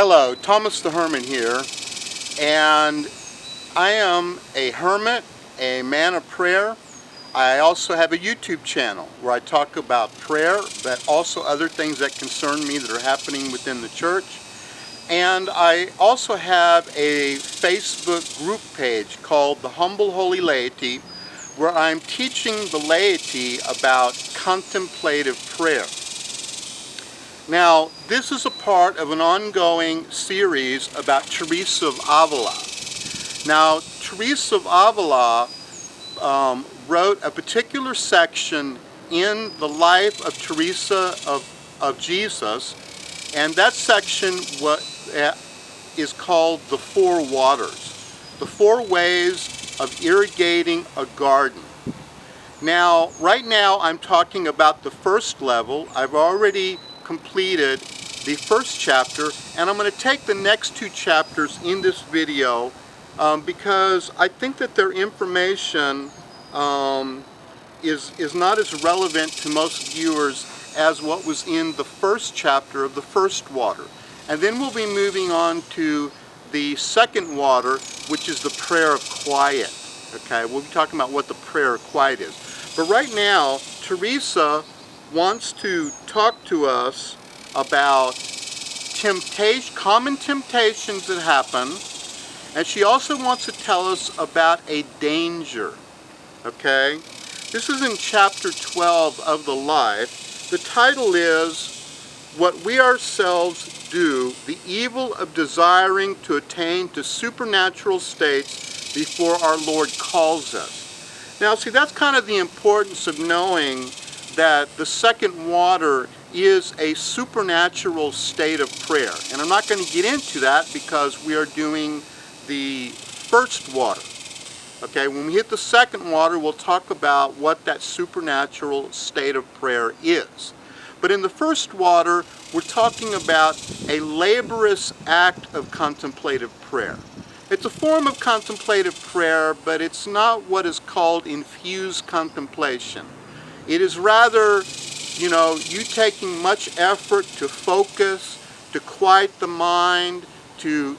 Hello, Thomas the Hermit here, and I am a hermit, a man of prayer. I also have a YouTube channel where I talk about prayer, but also other things that concern me that are happening within the church. And I also have a Facebook group page called The Humble Holy Laity, where I'm teaching the laity about contemplative prayer. Now, this is a part of an ongoing series about Teresa of Avila. Now, Teresa of Avila wrote a particular section in the life of Teresa of Jesus, and that section is called The Four Waters, the four ways of irrigating a garden. Now, right now I'm talking about the first level. I've already completed the first chapter, and I'm going to take the next two chapters in this video because I think that their information is not as relevant to most viewers as what was in the first chapter of the first water. And then we'll be moving on to the second water, which is the prayer of quiet. Okay, we'll be talking about what the prayer of quiet is. But right now, Teresa wants to talk to us about common temptations that happen, and she also wants to tell us about a danger. Okay? This is in chapter 12 of the Life. The title is What We Ourselves Do, the Evil of Desiring to Attain to Supernatural States Before Our Lord Calls Us. Now, see, that's kind of the importance of knowing that the second water is a supernatural state of prayer. And I'm not going to get into that because we are doing the first water. Okay, when we hit the second water, we'll talk about what that supernatural state of prayer is. But in the first water, we're talking about a laborious act of contemplative prayer. It's a form of contemplative prayer, but it's not what is called infused contemplation. It is rather, you taking much effort to focus, to quiet the mind, to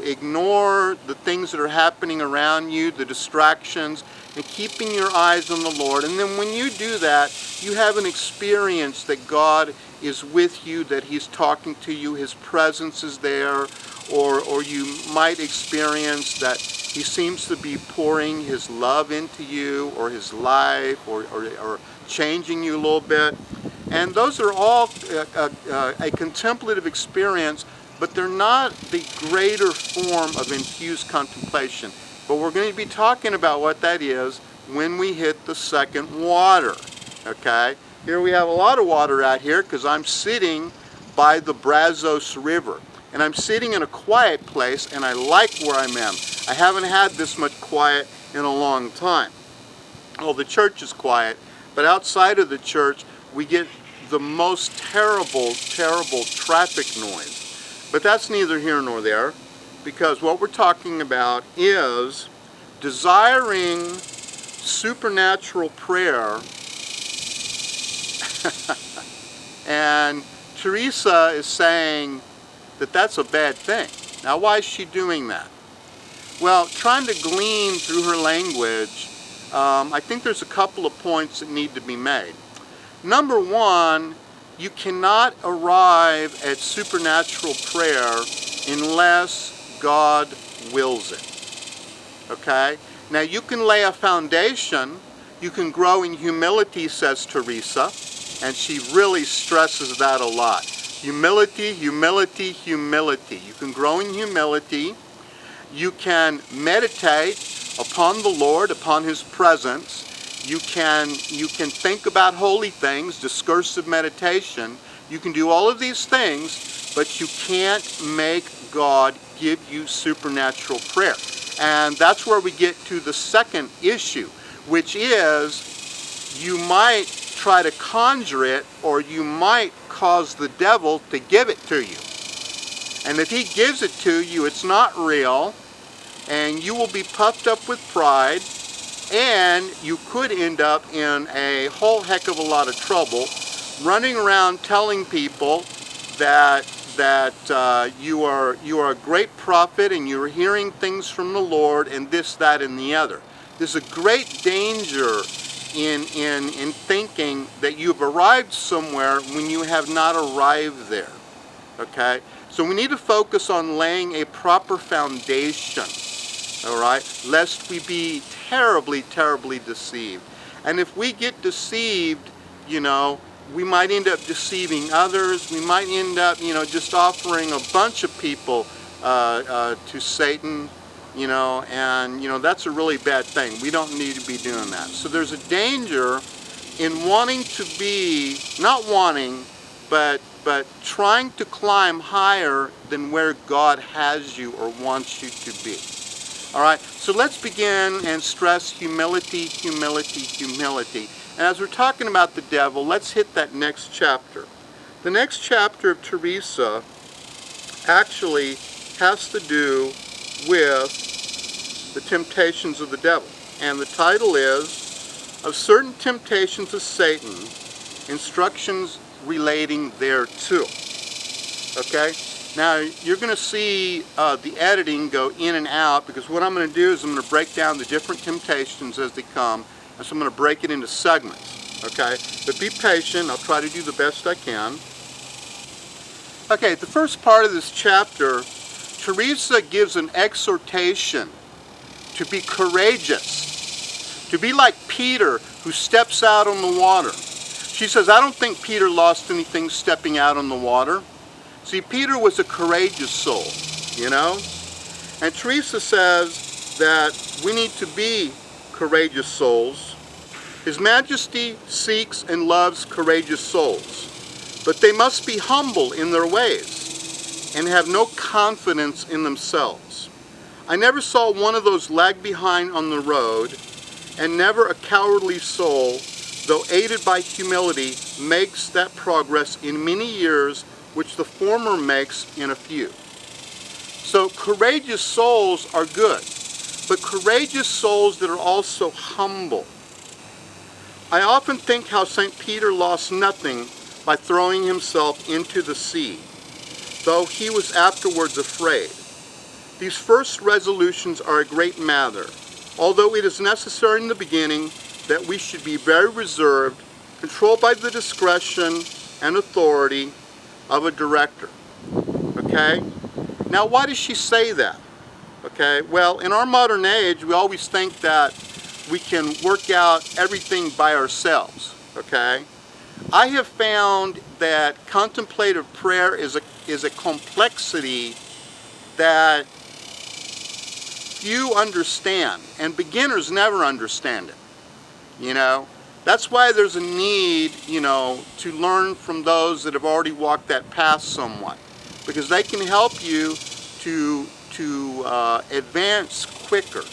ignore the things that are happening around you, the distractions, and keeping your eyes on the Lord. And then when you do that, you have an experience that God is with you, that He's talking to you, His presence is there, or you might experience that He seems to be pouring His love into you, or His life, or changing you a little bit. And those are all a contemplative experience, but they're not the greater form of infused contemplation. But we're going to be talking about what that is when we hit the second water. Okay? Here we have a lot of water out here because I'm sitting by the Brazos River. And I'm sitting in a quiet place, and I like where I'm at. I haven't had this much quiet in a long time. Well, the church is quiet, but outside of the church, we get the most terrible, terrible traffic noise. But that's neither here nor there, because what we're talking about is desiring supernatural prayer. And Teresa is saying that that's a bad thing. Now, why is she doing that? Well, trying to glean through her language, I think there's a couple of points that need to be made. Number one, you cannot arrive at supernatural prayer unless God wills it. Okay? Now, you can lay a foundation. You can grow in humility, says Teresa, and she really stresses that a lot. Humility, humility, humility. You can grow in humility. You can meditate upon the Lord, upon His presence. You can think about holy things, discursive meditation. You can do all of these things, but you can't make God give you supernatural prayer. And that's where we get to the second issue, which is you might try to conjure it, or you might cause the devil to give it to you. And if he gives it to you, it's not real, and you will be puffed up with pride, and you could end up in a whole heck of a lot of trouble running around telling people that you are a great prophet and you're hearing things from the Lord and this, that, and the other. There's a great danger in thinking that you've arrived somewhere when you have not arrived there. Okay? So we need to focus on laying a proper foundation, all right, lest we be terribly, terribly deceived. And if we get deceived, you know, we might end up deceiving others. We might end up, you know, just offering a bunch of people to Satan, you know, and, you know, that's a really bad thing. We don't need to be doing that. So there's a danger in wanting to be, not wanting, but trying to climb higher than where God has you or wants you to be. All right, so let's begin and stress humility, humility, humility. And as we're talking about the devil, let's hit that next chapter. The next chapter of Teresa actually has to do with the temptations of the devil. And the title is, Of Certain Temptations of Satan, Instructions Relating Thereto. Okay? Now, you're going to see the editing go in and out, because what I'm going to do is I'm going to break down the different temptations as they come, and so I'm going to break it into segments. Okay? But be patient. I'll try to do the best I can. Okay, the first part of this chapter, Teresa gives an exhortation to be courageous, to be like Peter who steps out on the water. She says, I don't think Peter lost anything stepping out on the water. See, Peter was a courageous soul, you know? And Teresa says that we need to be courageous souls. His Majesty seeks and loves courageous souls, but they must be humble in their ways and have no confidence in themselves. I never saw one of those lag behind on the road, and never a cowardly soul, though aided by humility, makes that progress in many years which the former makes in a few. So courageous souls are good, but courageous souls that are also humble. I often think how St. Peter lost nothing by throwing himself into the sea, though he was afterwards afraid. These first resolutions are a great matter, although it is necessary in the beginning that we should be very reserved, controlled by the discretion and authority of a director. Okay? Now, why does she say that? Okay? Well, in our modern age, we always think that we can work out everything by ourselves. Okay? I have found that contemplative prayer is a complexity that few understand, and beginners never understand it. You know? That's why there's a need, you know, to learn from those that have already walked that path somewhat, because they can help you to advance quicker.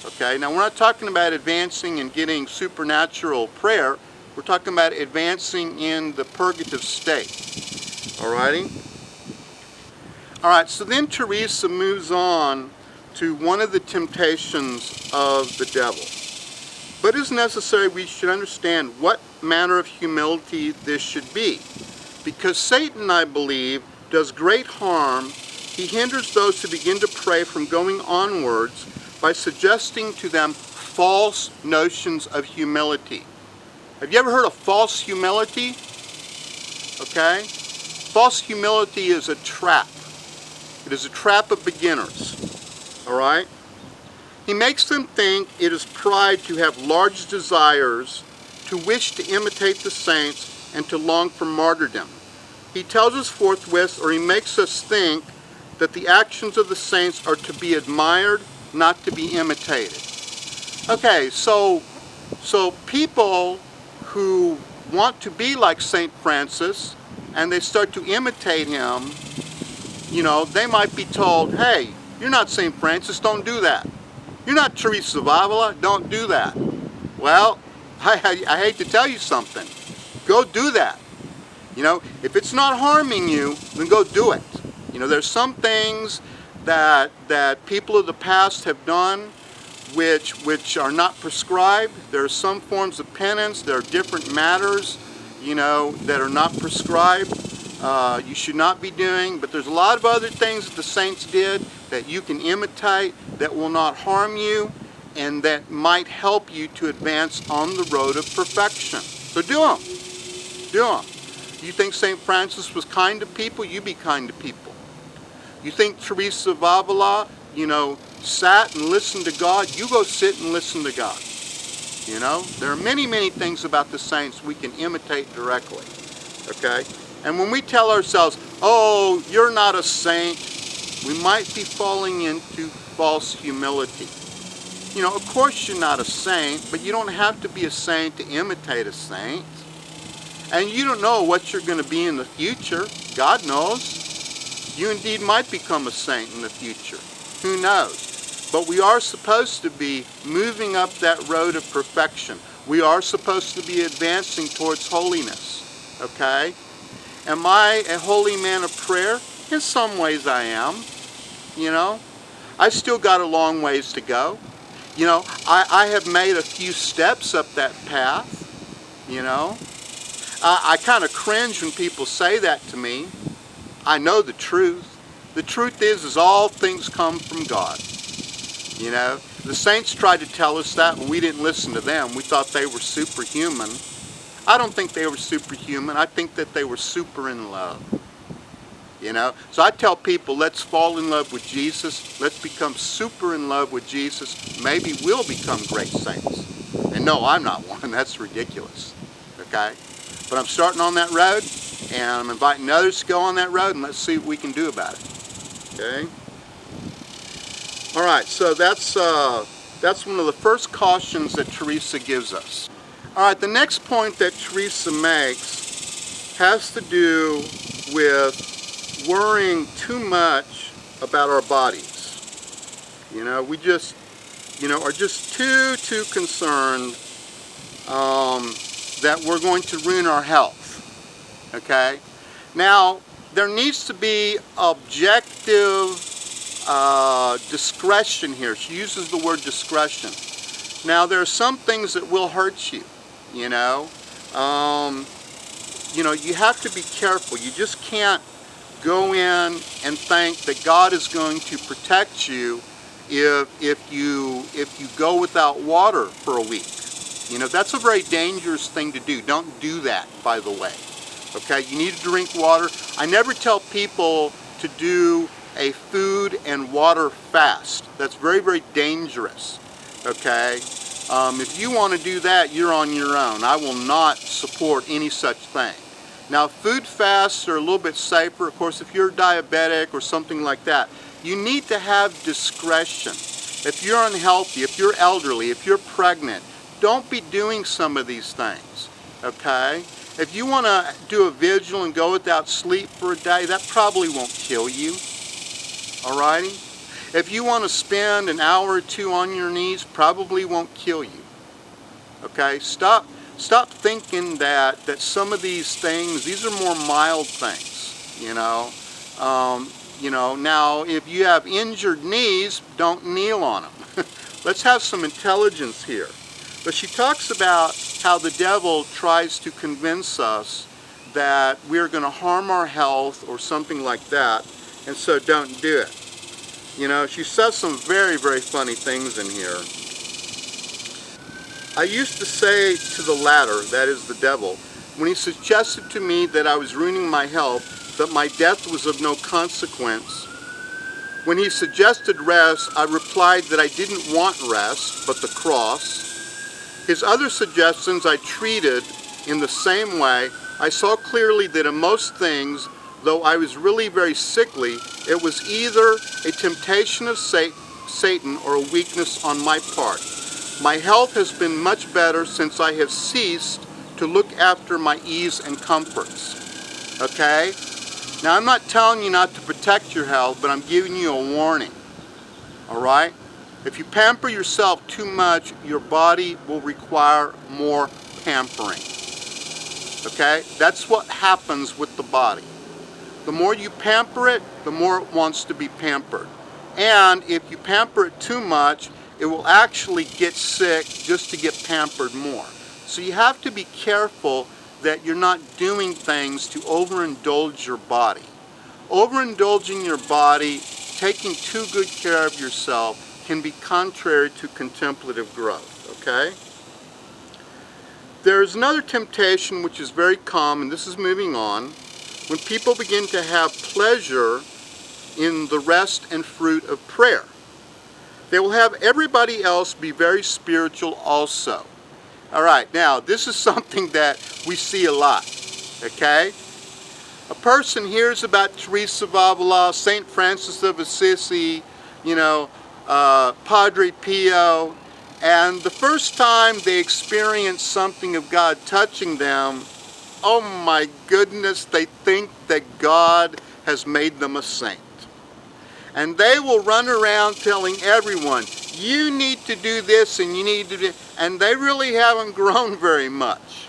Okay, now we're not talking about advancing and getting supernatural prayer. We're talking about advancing in the purgative state. Alrighty? Alright, so then Teresa moves on to one of the temptations of the devil. But it is necessary we should understand what manner of humility this should be. Because Satan, I believe, does great harm. He hinders those who begin to pray from going onwards by suggesting to them false notions of humility. Have you ever heard of false humility? Okay? False humility is a trap. It is a trap of beginners. Alright? He makes them think it is pride to have large desires, to wish to imitate the saints, and to long for martyrdom. He tells us forthwith, or he makes us think, that the actions of the saints are to be admired, not to be imitated. Okay, so people who want to be like St. Francis, and they start to imitate him, you know, they might be told, hey, you're not St. Francis, don't do that. You're not Teresa of Avila, don't do that. Well, I hate to tell you something. Go do that. You know, if it's not harming you, then go do it. You know, there's some things that people of the past have done which are not prescribed. There are some forms of penance, there are different matters, you know, that are not prescribed. you should not be doing, but there's a lot of other things that the saints did that you can imitate that will not harm you and that might help you to advance on the road of perfection. So do them. Do them. You think St. Francis was kind to people? You be kind to people. You think Teresa of Avila, sat and listened to God? You go sit and listen to God. There are many, many things about the saints we can imitate directly. Okay? And when we tell ourselves, oh, you're not a saint, we might be falling into false humility. Of course you're not a saint, but you don't have to be a saint to imitate a saint. And you don't know what you're going to be in the future. God knows. You indeed might become a saint in the future. Who knows? But we are supposed to be moving up that road of perfection. We are supposed to be advancing towards holiness. Okay? Am I a holy man of prayer? In some ways I am. I still got a long ways to go. I have made a few steps up that path. I kind of cringe when people say that to me. I know the truth. The truth is all things come from God. The saints tried to tell us that when we didn't listen to them. We thought they were superhuman. I don't think they were superhuman. I think that they were super in love. So I tell people, let's fall in love with Jesus. Let's become super in love with Jesus. Maybe we'll become great saints. And no, I'm not one. That's ridiculous. Okay? But I'm starting on that road, and I'm inviting others to go on that road, and let's see what we can do about it. Okay? All right, so that's one of the first cautions that Teresa gives us. All right, the next point that Teresa makes has to do with worrying too much about our bodies. We just, are just too concerned that we're going to ruin our health. Okay? Now, there needs to be objective discretion here. She uses the word discretion. Now, there are some things that will hurt you. You have to be careful. You just can't go in and think that God is going to protect you if you go without water for a week. That's a very dangerous thing to do. Don't do that, by the way. Okay, you need to drink water. I never tell people to do a food and water fast. That's very, very dangerous. Okay, if you want to do that, you're on your own. I will not support any such thing. Now, food fasts are a little bit safer. Of course, if you're diabetic or something like that, you need to have discretion. If you're unhealthy, if you're elderly, if you're pregnant, don't be doing some of these things, okay? If you want to do a vigil and go without sleep for a day, that probably won't kill you, all righty? If you want to spend an hour or two on your knees, probably won't kill you, okay? Stop thinking that some of these things, these are more mild things, Now, if you have injured knees, don't kneel on them. Let's have some intelligence here. But she talks about how the devil tries to convince us that we're going to harm our health or something like that, and so don't do it. She says some very, very funny things in here. I used to say to the latter, that is the devil, when he suggested to me that I was ruining my health, that my death was of no consequence. When he suggested rest, I replied that I didn't want rest, but the cross. His other suggestions I treated in the same way. I saw clearly that in most things, though I was really very sickly, it was either a temptation of Satan or a weakness on my part. My health has been much better since I have ceased to look after my ease and comforts. Okay? Now, I'm not telling you not to protect your health, but I'm giving you a warning. All right? If you pamper yourself too much, your body will require more pampering. Okay? That's what happens with the body. The more you pamper it, the more it wants to be pampered. And if you pamper it too much, it will actually get sick just to get pampered more. So you have to be careful that you're not doing things to overindulge your body. Overindulging your body, taking too good care of yourself, can be contrary to contemplative growth, okay? There's another temptation which is very common, this is moving on, when people begin to have pleasure in the rest and fruit of prayer. They will have everybody else be very spiritual also. All right, now this is something that we see a lot, okay? A person hears about Teresa of Avila, St. Francis of Assisi, Padre Pio, and the first time they experience something of God touching them, oh my goodness, they think that God has made them a saint. And they will run around telling everyone, you need to do this and you need to do, and they really haven't grown very much.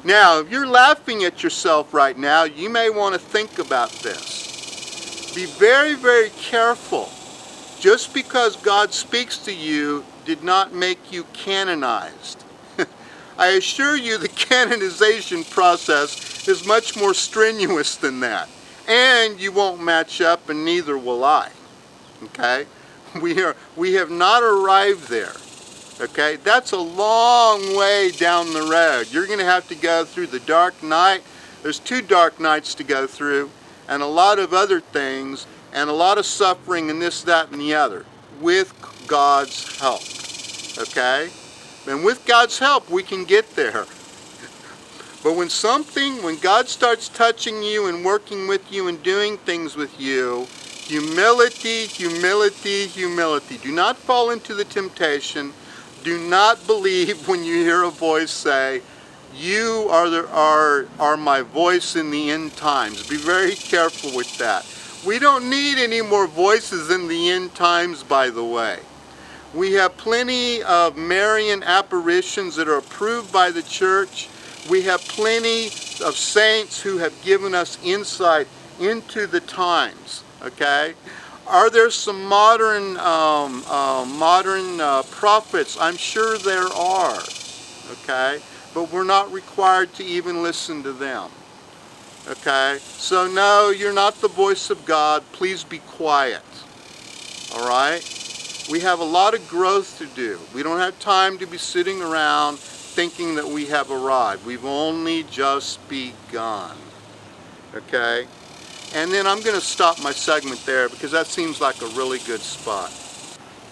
Now, if you're laughing at yourself right now, you may want to think about this. Be very, very careful. Just because God speaks to you did not make you canonized. I assure you the canonization process is much more strenuous than that. And you won't match up, and neither will I. Okay? We have not arrived there. Okay? That's a long way down the road. You're going to have to go through the dark night. There's 2 dark nights to go through, and a lot of other things, and a lot of suffering, and this, that, and the other, with God's help. Okay? And with God's help, we can get there. But when God starts touching you and working with you and doing things with you, humility, humility, humility. Do not fall into the temptation. Do not believe when you hear a voice say, you are my voice in the end times. Be very careful with that. We don't need any more voices in the end times, by the way. We have plenty of Marian apparitions that are approved by the church. We have plenty of saints who have given us insight into the times, okay? Are there some modern prophets? I'm sure there are, okay? But we're not required to even listen to them, okay? So no, you're not the voice of God. Please be quiet, all right? We have a lot of growth to do. We don't have time to be sitting around thinking that we have arrived. We've only just begun, okay? And then I'm going to stop my segment there because that seems like a really good spot.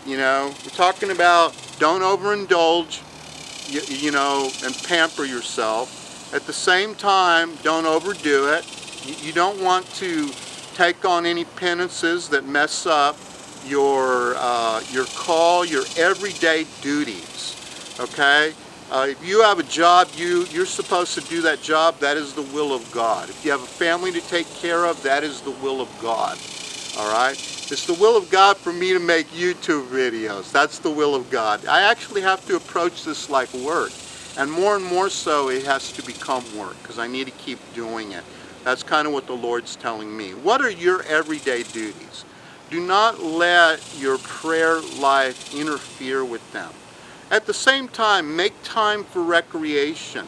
We're talking about don't overindulge, and pamper yourself. At the same time, don't overdo it. You don't want to take on any penances that mess up your call, your everyday duties, okay? If you have a job, you're supposed to do that job. That is the will of God. If you have a family to take care of, that is the will of God. All right? It's the will of God for me to make YouTube videos. That's the will of God. I actually have to approach this like work. And more so, it has to become work because I need to keep doing it. That's kind of what the Lord's telling me. What are your everyday duties? Do not let your prayer life interfere with them. At the same time, make time for recreation.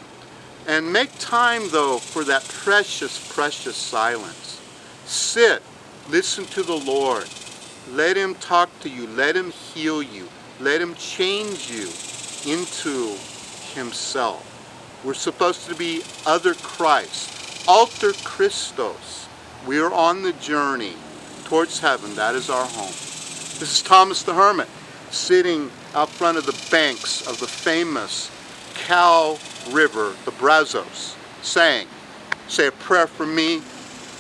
And make time, though, for that precious, precious silence. Sit, listen to the Lord. Let Him talk to you. Let Him heal you. Let Him change you into Himself. We're supposed to be other Christ, alter Christos. We are on the journey towards heaven. That is our home. This is Thomas the Hermit, sitting out front of the banks of the famous Cow River, the Brazos, saying, say a prayer for me,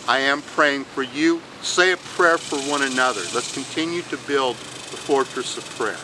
I am praying for you. Say a prayer for one another. Let's continue to build the fortress of prayer.